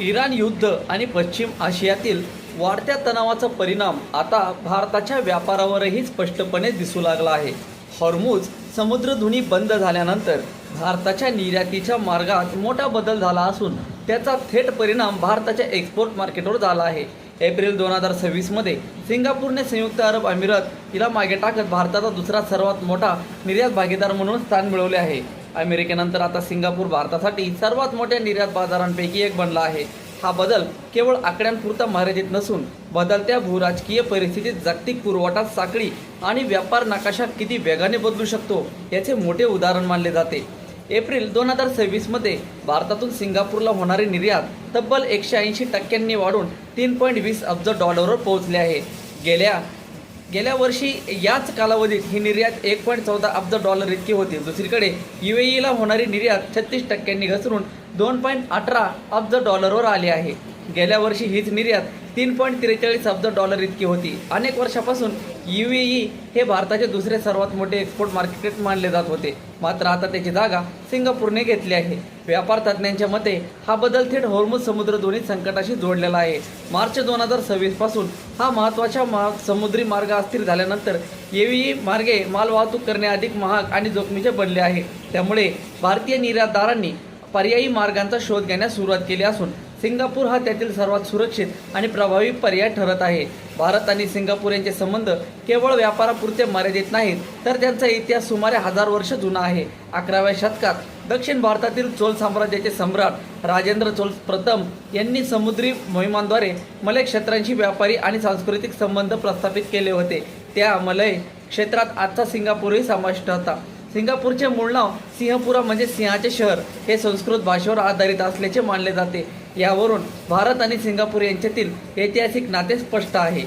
Iran युद्ध आणि पश्चिम आशियातील वाढत्या तणावाचा परिणाम आता भारताच्या व्यापारावरही स्पष्टपणे दिसू लागला आहे. हॉर्मुझ समुद्रधुनी बंद झाल्यानंतर भारताच्या निर्यातीच्या मार्गात मोठा बदल झाला असून त्याचा थेट परिणाम भारताच्या एक्सपोर्ट मार्केटवर झाला आहे. एप्रिल 2026 सिंगापूरने संयुक्त अरब अमिरात हिला मागे टाकत भारताचा दुसरा सर्वात मोठा निर्यात भागीदार म्हणून स्थान मिळवले आहे. अमेरिकेनंतर आता सिंगापूर भारतासाठी सर्वात मोठ्या निर्यात बाजारांपैकी एक बनला आहे. हा बदल केवळ आकड्यांपुरता मर्यादित नसून बदलत्या भूराजकीय परिस्थितीत जागतिक पुरवठा साखळी आणि व्यापार नकाशा किती वेगाने बदलू शकतो याचे मोठे उदाहरण मानले जाते. एप्रिल 2026 भारतातून सिंगापूरला होणारी निर्यात तब्बल 180% वाढून $3.20 अब्ज पोहोचले आहे. गेल्या वर्षी याच कालावधीत ही निर्यात $1.14 अब्ज इतकी होती. दुसरीकडे UAEला होणारी निर्यात 36% घसरून $2.18 अब्ज आली आहे. गेल्या वर्षी हीच निर्यात $3.43 अब्ज इतकी होती. अनेक वर्षापासून UAE हे भारताचे दुसरे सर्वात मोठे एक्सपोर्ट मार्केट मानले जात होते, मात्र आता त्याची जागा सिंगापूरने घेतली आहे. व्यापार तज्ज्ञांच्या मते हा बदल थेट हॉर्मुझ समुद्रधुनी संकटाशी जोडलेला आहे. मार्च 2026 पासून हा महत्त्वाचा समुद्री मार्ग अस्थिर झाल्यानंतर UAE मार्गे मालवाहतूक करणे अधिक महाग आणि जोखमीचे बनले आहे. त्यामुळे भारतीय निर्यातदारांनी पर्यायी मार्गांचा शोध घेण्यास सुरुवात केली असून सिंगापूर हा त्यातील सर्वात सुरक्षित आणि प्रभावी पर्याय ठरत आहे. भारत आणि सिंगापूर यांचे संबंध केवळ व्यापारापुरते मर्यादित नाहीत, तर त्यांचा इतिहास सुमारे 1000 वर्ष जुना आहे. 11व्या शतकात दक्षिण भारतातील चोल साम्राज्याचे सम्राट राजेंद्र चोल प्रथम यांनी समुद्री मोहिमांद्वारे मलय क्षेत्रांशी व्यापारी आणि सांस्कृतिक संबंध प्रस्थापित केले होते. त्या मलय क्षेत्रात आजचा सिंगापूरही समाविष्ट होता. सिंगापूरचे मूळ नाव सिंहपुरा म्हणजे सिंहाचे शहर हे संस्कृत भाषेवर आधारित असल्याचे मानले जाते. यावरून भारत आणि सिंगापूर यांच्यातील ऐतिहासिक नाते स्पष्ट आहे.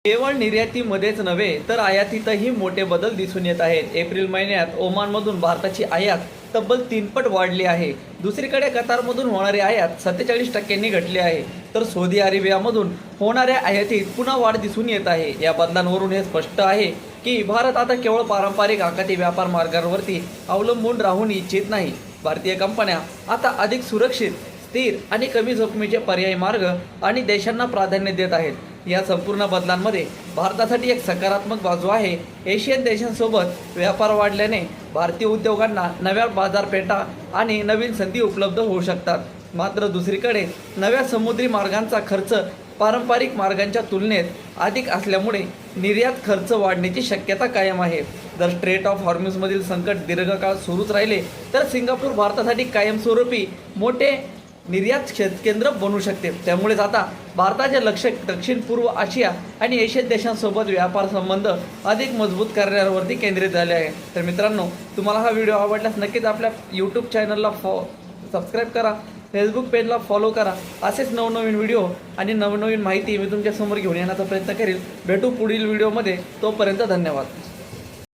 केवळ निर्यातीमध्येच नव्हे तर आयातीतही मोठे बदल दिसून येत आहेत. एप्रिल महिन्यात ओमानमधून भारताची आयात तब्बल 3 पट वाढली आहे. दुसरीकडे कतारमधून होणारी आयात 47% घटली आहे, तर सौदी अरेबियामधून होणाऱ्या आयातीत पुन्हा वाढ दिसून येत आहे. या बदलांवरून हे स्पष्ट आहे की भारत आता केवळ पारंपरिक आयाती व्यापार मार्गांवरती अवलंबून राहू इच्छित नाही. भारतीय कंपन्या आता अधिक सुरक्षित, स्थिर आणि कमी जोखमीचे पर्यायी मार्ग आणि देशांना प्राधान्य देत आहेत. या संपूर्ण बदलांमध्ये भारतासाठी एक सकारात्मक बाजू आहे. एशियन देशांसोबत व्यापार वाढल्याने भारतीय उद्योगांना नव्या बाजारपेठा आणि नवीन संधी उपलब्ध होऊ शकतात. मात्र दुसरीकडे नव्या समुद्री मार्गांचा खर्च पारंपरिक मार्गांच्या तुलनेत अधिक असल्यामुळे निर्यात खर्च वाढण्याची शक्यता कायम आहे. जर स्ट्रेट ऑफ हॉर्मुझमधील संकट दीर्घकाळ सुरूच राहिले तर सिंगापूर भारतासाठी कायमस्वरूपी मोठे निर्यात केंद्र बनू शकते. त्यामुळेच आता भारताचे लक्ष दक्षिण पूर्व आशिया आणि एशियन देशांसोबत व्यापार संबंध अधिक मजबूत करण्यावरती केंद्रित झाले आहे. तर मित्रांनो, तुम्हाला हा व्हिडिओ आवडल्यास नक्कीच आपल्या यूट्यूब चॅनलला सबस्क्राईब करा, फेसबुक पेजला फॉलो करा. असेच नवनवीन व्हिडिओ आणि नवनवीन माहिती मी तुमच्यासमोर घेऊन येण्याचा प्रयत्न करेल. भेटू पुढील व्हिडिओमध्ये. तोपर्यंत धन्यवाद.